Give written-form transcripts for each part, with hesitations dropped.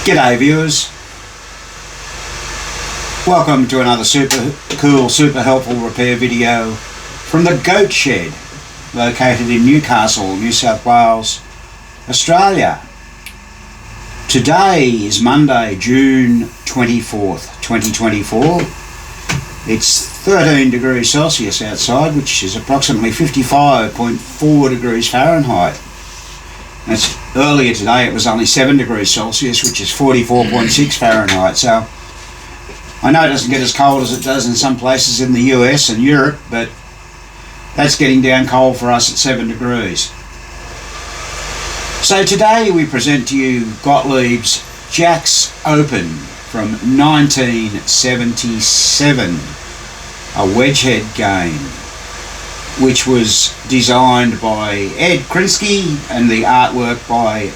G'day viewers, welcome to another super cool, super helpful repair video from the Goat Shed, located in Newcastle, New South Wales, Australia. Today is Monday, June 24th, 2024. It's 13 degrees Celsius outside, which is approximately 55.4 degrees Fahrenheit. Earlier today it was only 7 degrees Celsius, which is 44.6 Fahrenheit. So I know it doesn't get as cold as it does in some places in the US and Europe, but that's getting down cold for us at 7 degrees. So today we present to you Gottlieb's Jacks Open from 1977, a wedgehead game, which was designed by Ed Krinsky and the artwork by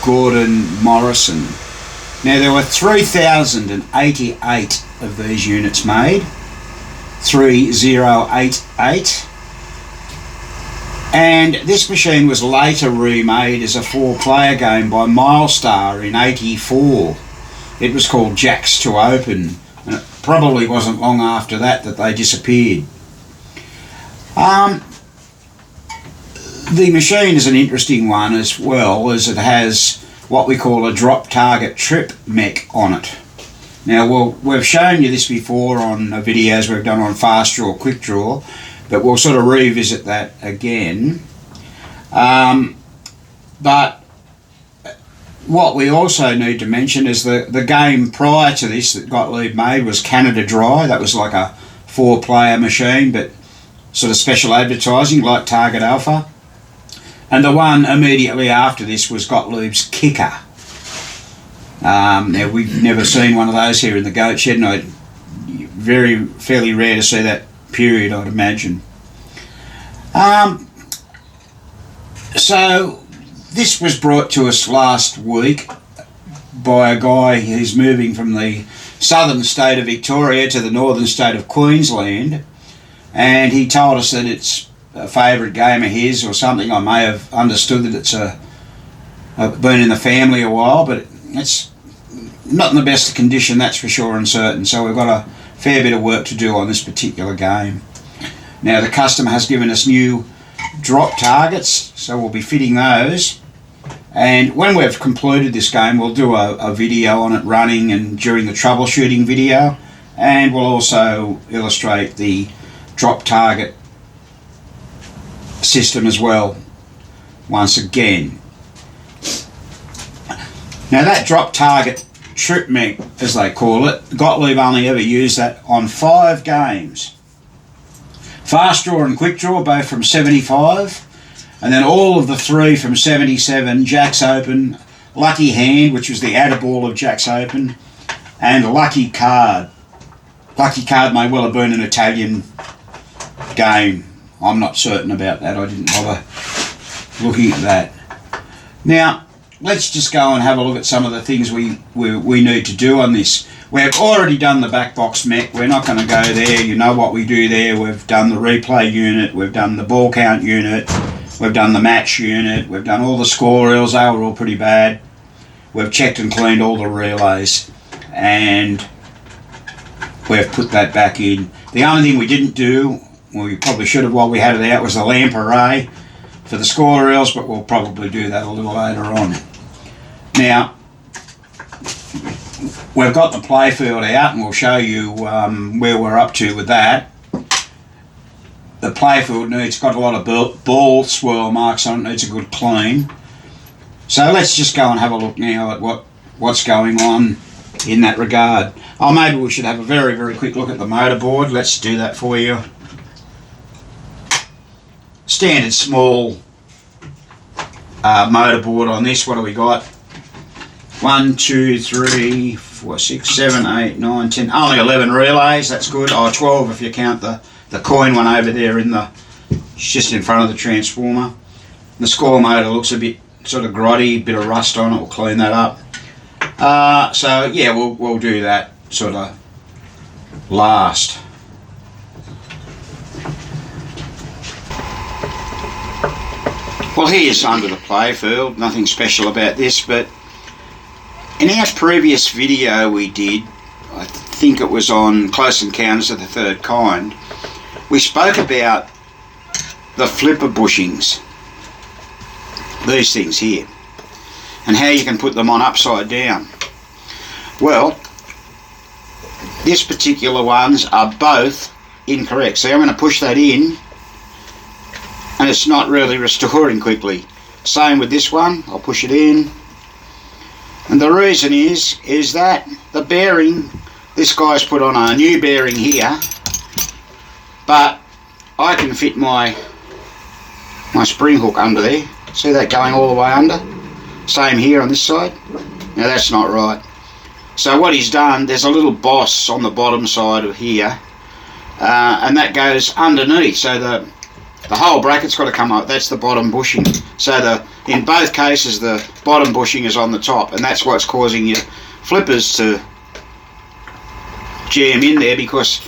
Gordon Morrison. Now there were 3,088 of these units made, 3088, and this machine was later remade as a 4-player game by Milestar in '84. It was called Jacks to Open, and it probably wasn't long after that they disappeared. The machine is an interesting one as well, as it has what we call a drop target trip mech on it. Now we've shown you this before on videos we've done on fast draw, quick draw, but we'll sort of revisit that again. But what we also need to mention is the game prior to this that Gottlieb made was Canada Dry. That was like a 4-player machine, but sort of special advertising like Target Alpha. And the one immediately after this was Gottlieb's Kicker. Now we've never seen one of those here in the Goat Shed, and fairly rare to see that period, I'd imagine. So this was brought to us last week by a guy who's moving from the southern state of Victoria to the northern state of Queensland, and he told us that it's a favourite game of his or something. I may have understood that it's been in the family a while, but it's not in the best condition, that's for sure and certain. So we've got a fair bit of work to do on this particular game. Now the customer has given us new drop targets, so we'll be fitting those. And when we've completed this game, we'll do a video on it running and during the troubleshooting video, and we'll also illustrate the drop target system as well once again. Now that drop target trip mech, as they call it, Gottlieb only ever used that on 5 games. Fast draw and quick draw both from 75, and then all of the 3 from 77, Jacks Open, Lucky Hand, which was the add-a-ball of Jacks Open, and Lucky Card. Lucky Card may well have been an Italian game. I'm not certain about that. I didn't bother looking at that. Now, let's just go and have a look at some of the things we need to do on this. We've already done the back box mech. We're not going to go there. You know what we do there. We've done the replay unit. We've done the ball count unit. We've done the match unit. We've done all the score reels. They were all pretty bad. We've checked and cleaned all the relays, and we've put that back in. The only thing we didn't do, well, we probably should have while we had it out, was the lamp array for the score reels, but we'll probably do that a little later on. Now, we've got the playfield out, and we'll show you where we're up to with that. The playfield got a lot of ball swirl marks on it, needs a good clean. So let's just go and have a look now at what's going on in that regard. Oh, maybe we should have a very, very quick look at the motorboard. Let's do that for you. Standard small motorboard on this. What do we got? 1, 2, 3, 4, 6, 7, 8, 9, 10. Only 11 relays. That's good. Oh, 12 if you count the coin one over there just in front of the transformer. The score motor looks a bit sort of grotty, bit of rust on it. We'll clean that up. So yeah, we'll do that sort of last. Well, here's under the playfield. Nothing special about this, but In our previous video we did, I think it was on Close Encounters of the Third Kind, we spoke about the flipper bushings, these things here, and how you can put them on upside down. Well, this particular ones are both incorrect. So I'm going to push that in and it's not really restoring quickly. Same with this one, I'll push it in. And the reason is that the bearing, this guy's put on a new bearing here, but I can fit my spring hook under there. See that going all the way under? Same here on this side. Now that's not right. So what he's done, there's a little boss on the bottom side of here, and that goes underneath, so the whole bracket's got to come up. That's the bottom bushing. So in both cases the bottom bushing is on the top, and that's what's causing your flippers to jam in there, because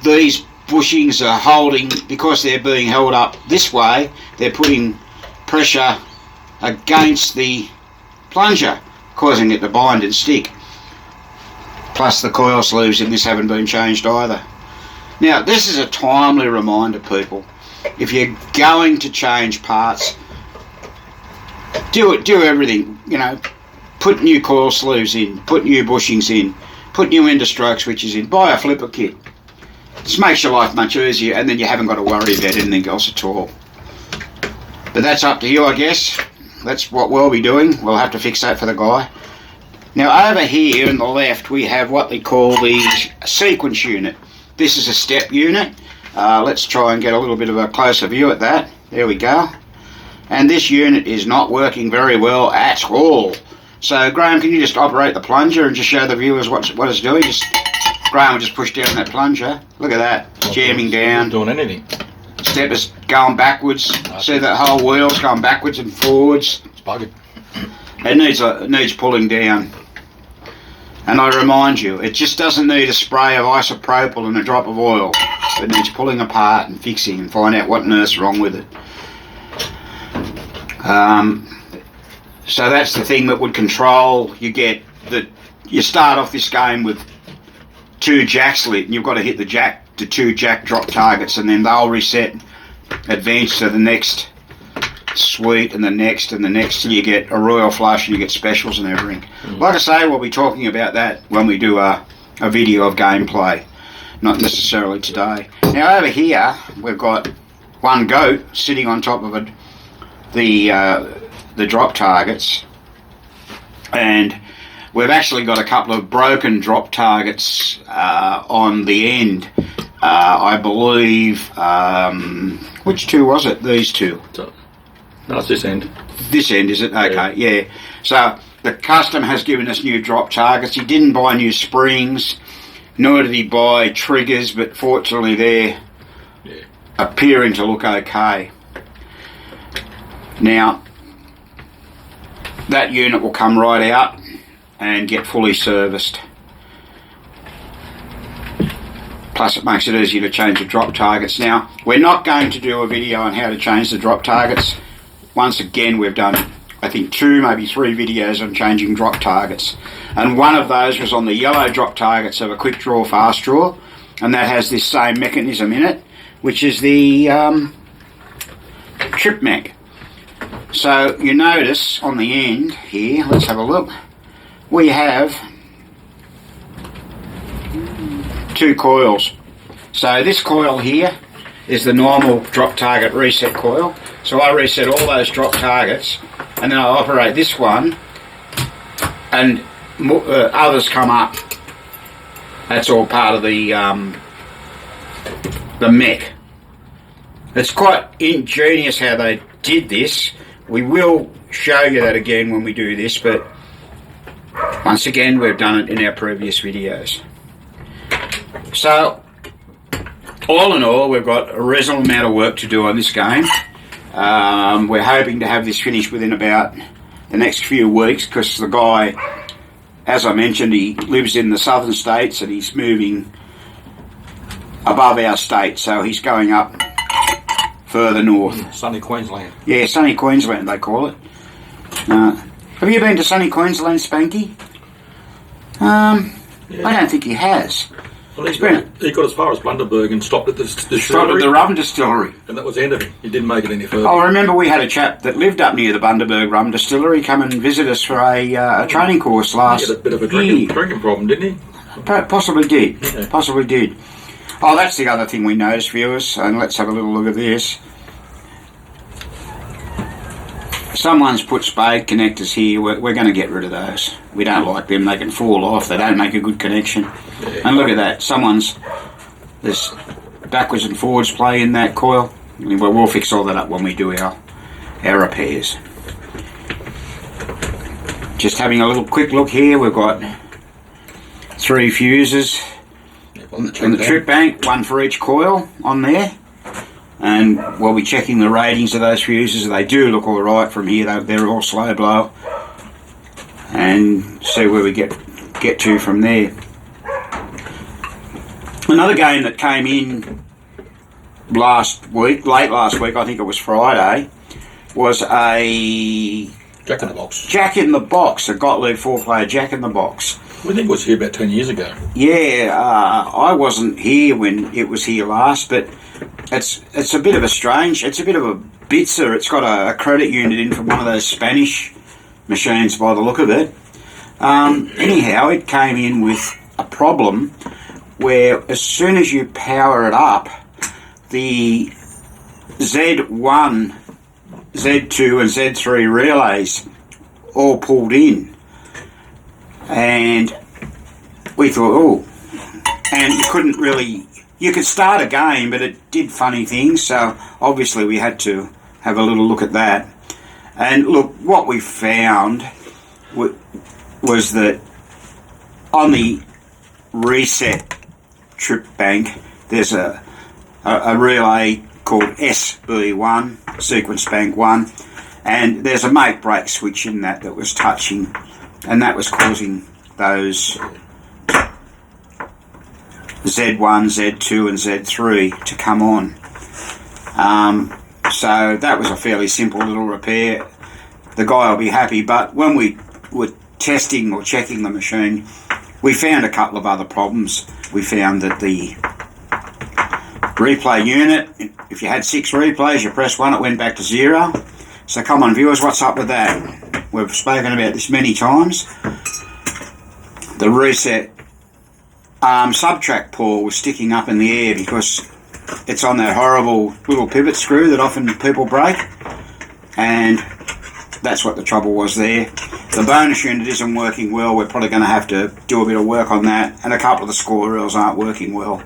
these bushings are holding, because they're being held up this way, they're putting pressure against the plunger, causing it to bind and stick. Plus the coil sleeves in this haven't been changed either. Now this is a timely reminder, people. If you're going to change parts, do everything, you know, put new coil sleeves in, put new bushings in, put new end of stroke switches in, buy a flipper kit. This makes your life much easier, and then you haven't got to worry about anything else at all. But that's up to you, I guess. That's what we'll be doing. We'll have to fix that for the guy. Now over here on the left we have what they call the sequence unit. This is a step unit. Let's try and get a little bit of a closer view at that. There we go. And this unit is not working very well at all. So Graham, can you just operate the plunger and just show the viewers what it's doing? Graham will just push down that plunger. Look at that, it's jamming down. Doing anything. Step is going backwards. See that whole wheel's going backwards and forwards. It's buggered. It needs pulling down. And I remind you, it just doesn't need a spray of isopropyl and a drop of oil. It needs pulling apart and fixing and find out what on earth's wrong with it. So that's the thing that would control. You start off this game with 2 jacks lit, and you've got to hit the 2 jack drop targets, and then they'll reset, advance to the next suite and the next and the next, till you get a royal flush and you get specials and everything. Like I say, we'll be talking about that when we do a video of gameplay, not necessarily today. Now over here we've got one goat sitting on top of the drop targets, and we've actually got a couple of broken drop targets on the end. I believe, which 2 was it? These 2. No, it's this end. This end, is it? Okay, yeah. So the customer has given us new drop targets. He didn't buy new springs, nor did he buy triggers, but fortunately they're appearing to look okay. Now, that unit will come right out and get fully serviced. Plus it makes it easier to change the drop targets. Now, we're not going to do a video on how to change the drop targets. Once again, we've done, I think, 2, maybe 3 videos on changing drop targets. And one of those was on the yellow drop targets of a quick draw, fast draw. And that has this same mechanism in it, which is the trip mech. So you notice on the end here, let's have a look, we have 2 coils. So this coil here is the normal drop target reset coil. So I reset all those drop targets, and then I operate this one, and others come up. That's all part of the mech. It's quite ingenious how they did this. We will show you that again when we do this, but once again we've done it in our previous videos. So all in all, we've got a reasonable amount of work to do on this game. We're hoping to have this finished within about the next few weeks, because the guy, as I mentioned, he lives in the southern states and he's moving above our state, so he's going up further north. Sunny Queensland. Yeah, sunny Queensland they call it. Have you been to sunny Queensland, Spanky? I don't think he has. Well, he got as far as Bundaberg and stopped at the Stopped at the rum distillery. And that was the end of it. He didn't make it any further. Oh, I remember we had a chap that lived up near the Bundaberg rum distillery come and visit us for a training course last year. He had a bit of a drinking problem, didn't he? Possibly did. Yeah. Possibly did. Oh, that's the other thing we noticed, viewers, and let's have a little look at this. Someone's put spade connectors here. We're going to get rid of those. We don't like them. They can fall off. They don't make a good connection. Yeah. And look at that. There's backwards and forwards play in that coil. We'll fix all that up when we do our repairs. Just having a little quick look here. We've got 3 fuses in the trip bank, 1 for each coil on there. And we'll be checking the ratings of those fuses. They do look all right from here. They're all slow blow, and see where we get to from there. Another game that came in late last week, I think it was Friday, was a Jack in the Box. Jack in the Box, a Gottlieb 4-player Jack in the Box. We think it was here about 10 years ago. Yeah, I wasn't here when it was here last, but it's a bit of it's a bit of a bitzer. It's got a credit unit in from one of those Spanish machines by the look of it. Anyhow, it came in with a problem where as soon as you power it up, the Z1, Z2 and Z3 relays all pulled in. And we thought, oh, and you couldn't really, you could start a game, but it did funny things, so obviously we had to have a little look at that. And look, what we found was that on the reset trip bank, there's a relay called SB1, sequence bank 1, and there's a make break switch in that was touching, and that was causing those Z1, Z2 and Z3 to come on. So that was a fairly simple little repair. The guy will be happy, but when we were testing or checking the machine, we found a couple of other problems. We found that the replay unit, if you had 6 replays, you press 1, it went back to 0. So come on viewers, what's up with that? We've spoken about this many times. The reset subtract pawl was sticking up in the air because it's on that horrible little pivot screw that often people break, and that's what the trouble was there. The bonus unit isn't working well. We're probably going to have to do a bit of work on that, and a couple of the score reels aren't working well.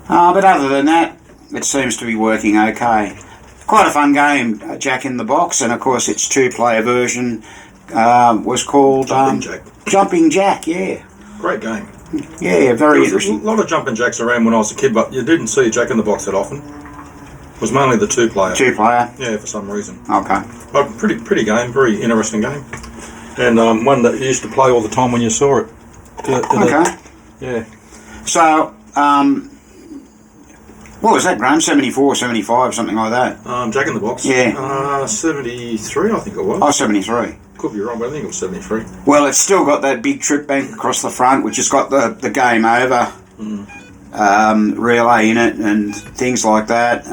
But other than that, it seems to be working okay. Quite a fun game, Jack in the Box, and of course its 2-player version was called Jumping Jack, yeah. Great game. Yeah, very interesting. A lot of jumping jacks around when I was a kid, but you didn't see Jack in the Box that often. It was mainly the 2-player. 2-player? Yeah, for some reason. Okay. But pretty game, very interesting game. And one that you used to play all the time when you saw it. Okay. Yeah. So, what was that, Graham? 74, 75, something like that? Jack in the Box? Yeah. 73, I think it was. Oh, 73. Could be wrong, but I think it was 73. Well, it's still got that big trip bank across the front, which has got the game over relay in it and things like that.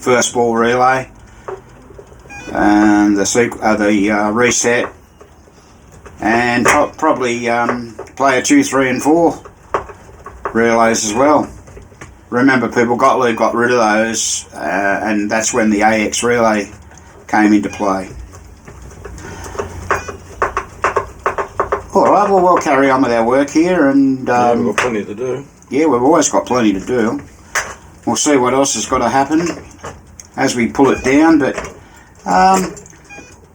First ball relay and the reset, and probably player 2, 3 and 4 relays as well. Remember, people, Gottlieb got rid of those, and that's when the AX relay came into play. Alright, well, we'll carry on with our work here, and yeah, we've got plenty to do. Yeah, we've always got plenty to do. We'll see what else has got to happen as we pull it down, but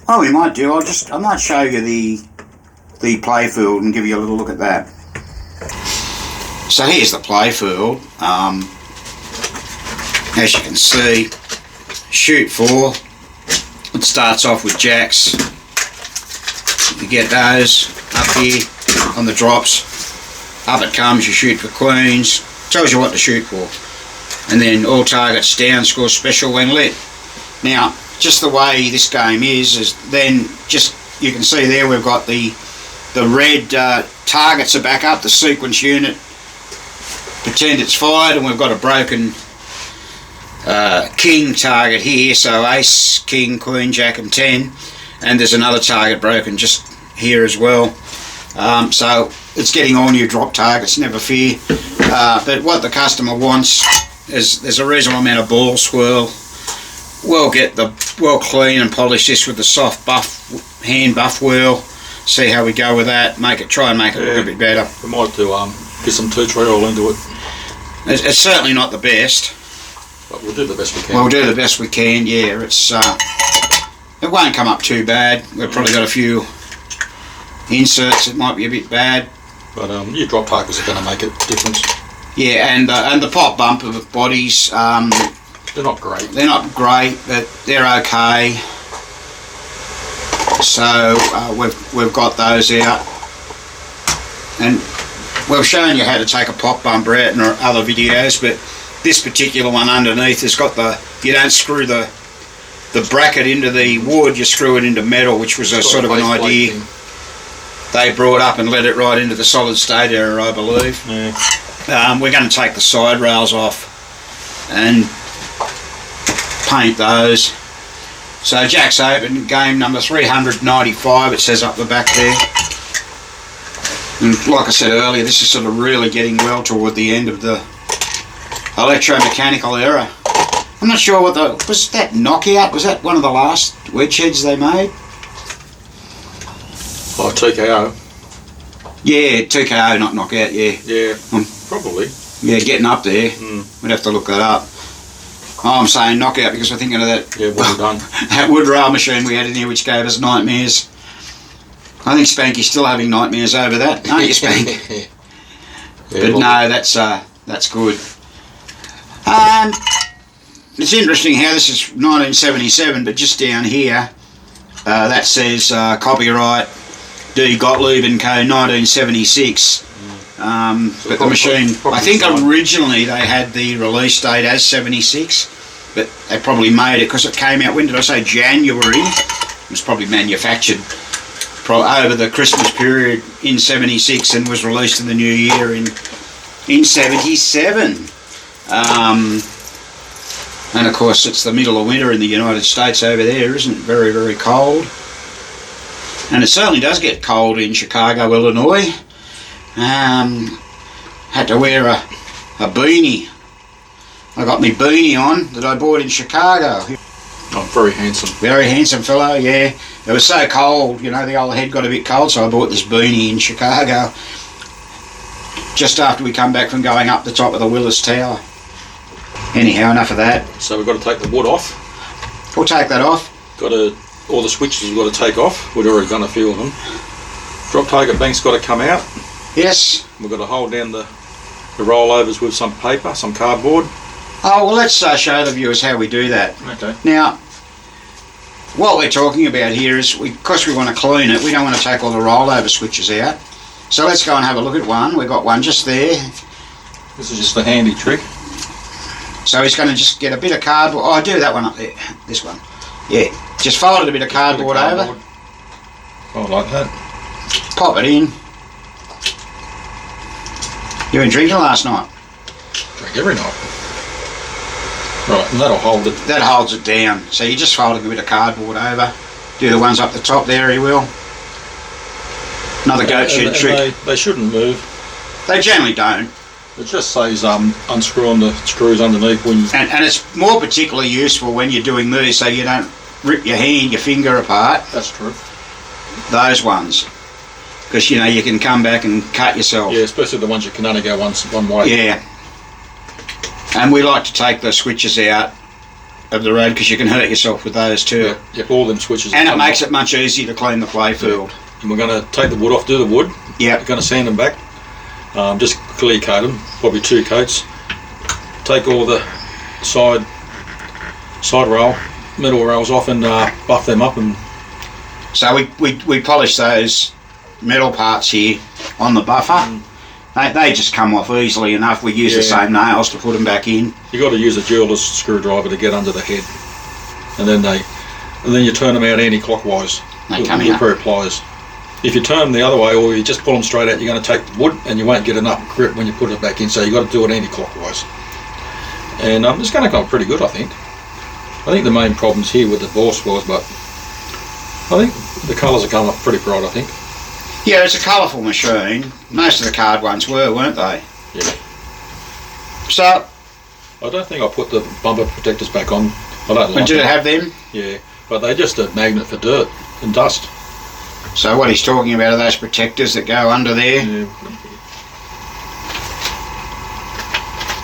what we might do, I might show you the play field and give you a little look at that. So here's the play field. As you can see, shoot 4. It starts off with jacks. You get those up here on the drops. Up it comes, you shoot for queens. Tells you what to shoot for. And then all targets down, score special when lit. Now, just the way this game is then just, you can see there we've got the the red targets are back up, the sequence unit. Pretend it's fired, and we've got a broken king target here, so ace, king, queen, jack and 10, and there's another target broken just here as well. So it's getting all new drop targets, never fear. But what the customer wants is there's a reasonable amount of ball swirl. We'll clean and polish this with the soft hand buff wheel. See how we go with that. Try and make it look a bit better. We might do get some tea tree oil into it. It's certainly not the best. But we'll do the best we can. We'll do the best we can. Yeah, it won't come up too bad. We've probably got a few inserts that might be a bit bad. But your drop targets are going to make a difference. Yeah, and the pop bumper bodies. They're not great. They're not great, but they're okay. So we've got those out, and we've shown you how to take a pop bumper out in our other videos. But this particular one underneath has got you don't screw the bracket into the wood, you screw it into metal, which was a sort of an idea they brought up and let it right into the solid state era, I believe. Yeah. We're going to take the side rails off and paint those. So Jack's open, game number 395, it says up the back there. And like I said earlier, this is sort of really getting well toward the end of the electromechanical era. I'm not sure was that knockout? Was that one of the last wedge heads they made? Oh, TKO. Yeah, TKO, not knockout, yeah. Yeah, probably. Yeah, getting up there. We'd have to look that up. Oh, I'm saying knockout because we're thinking of that. Yeah, well done. That wood rail machine we had in here, which gave us nightmares. I think Spanky's still having nightmares over that, aren't you, Spank? Yeah, but no, that's good. It's interesting how this is 1977, but just down here, that says copyright D. Gottlieb and Co. 1976. But the machine, I think originally they had the release date as 76, but they probably made it because it came out, when did I say, January? It was probably manufactured over the Christmas period in 76 and was released in the new year in 77. And of course it's the middle of winter in the United States over there, isn't it? Very, very cold. And it certainly does get cold in Chicago, Illinois. Had to wear a beanie. I got my beanie on that I bought in Chicago. Oh, very handsome. Very handsome fellow, yeah. It was so cold, you know, the old head got a bit cold, so I bought this beanie in Chicago just after we come back from going up the top of the Willis Tower. Anyhow, enough of that. So we've got to take the wood off. We'll take that off. All the switches we've got to take off. We've already done a few of them. Drop target bank's got to come out. Yes. We've got to hold down the rollovers with some paper, some cardboard. Oh, well, let's show the viewers how we do that. Okay. Now, what we're talking about here is, because we want to clean it, we don't want to take all the rollover switches out. So let's go and have a look at one. We've got one just there. This is just a handy trick. So he's going to just get a bit of cardboard. Oh, I do that one up there. This one. Yeah. Just fold a bit of cardboard over. Oh, like that. Pop it in. You been drinking last night? Drink every night. Right, and that'll hold it. That holds it down. So you just fold a bit of cardboard over. Do the ones up the top there, he will. Another goat shed trick. They shouldn't move. They generally don't. It just says unscrewing the screws underneath when you... And it's more particularly useful when you're doing these, so you don't rip your finger apart. That's true. Those ones. Because, you know, you can come back and cut yourself. Yeah, especially the ones you can only go one way. Yeah. And we like to take the switches out of the road because you can hurt yourself with those too. Yep, all them switches. And it makes it much easier to clean the playfield. Yeah. And we're going to take the wood off, do the wood. Yeah. We're going to sand them back. Just clear coat them, probably 2 coats. Take all the side rail, metal rails off and buff them up. And so we polish those metal parts here on the buffer. They just come off easily enough. We use the same nails to put them back in. You got to use a jeweler's screwdriver to get under the head, and then you turn them out anti-clockwise. They come with out. a pair of pliers. if you turn them the other way or you just pull them straight out, you're going to take the wood and you won't get enough grip when you put it back in, so you've got to do it anti-clockwise. And it's going to come pretty good, I think. I think the main problem's here with the bore spoils, but I think the colours are coming up pretty bright, I think. Yeah, it's a colourful machine. Most of the card ones were, weren't they? Yeah. So, I don't think I put the bumper protectors back on. I don't like did it them. have them? Yeah, but they're just a magnet for dirt and dust. So what he's talking about are those protectors that go under there. Yeah.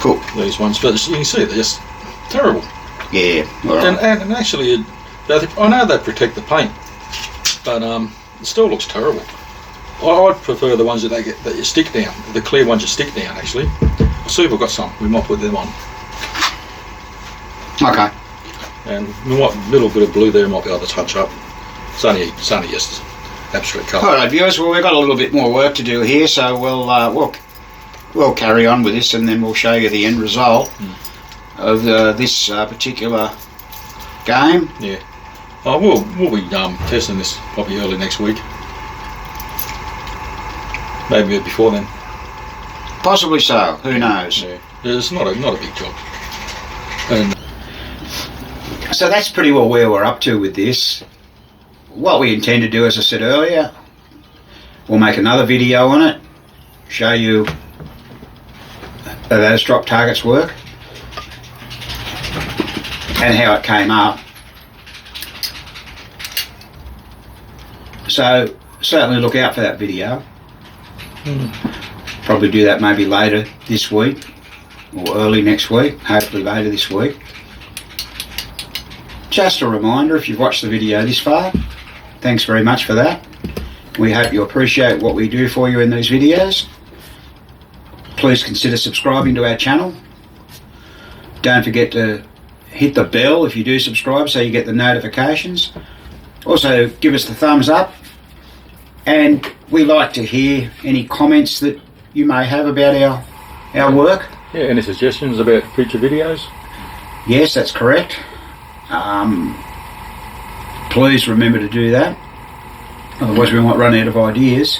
Cool. These ones, but you can see they're just terrible. Yeah. All right. And actually, I know they protect the paint, but it still looks terrible. I'd prefer the ones that you stick down, the clear ones you stick down. Actually, I'll see if we've got some. We might put them on. Okay. And we might a little bit of blue there might be able to touch up. It's only just abstract colour. All right, viewers. Well, we've got a little bit more work to do here, so we'll carry on with this, and then we'll show you the end result of this particular game. Yeah. Oh, we'll be testing this probably early next week. Maybe before then. Possibly so. Who knows? Yeah. It's not a big job. And so that's pretty well where we're up to with this. What we intend to do, as I said earlier, we'll make another video on it, show you how those drop targets work and how it came up. So certainly look out for that video. Probably do that maybe later this week or early next week, hopefully later this week. Just a reminder, if you've watched the video this far, thanks very much for that. We hope you appreciate what we do for you in these videos. Please consider subscribing to our channel. Don't forget to hit the bell if you do subscribe so you get the notifications. Also give us the thumbs up, and we like to hear any comments that you may have about our work. yeah, any suggestions about future videos? Yes, that's correct. Please remember to do that, otherwise we might run out of ideas.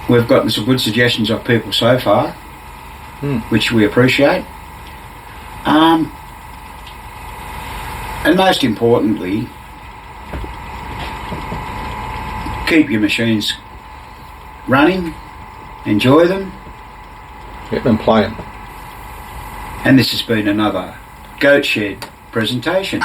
We've gotten some good suggestions of people so far, which we appreciate. And most importantly, keep your machines running, enjoy them. Get them playing. And this has been another Goat Shed presentation.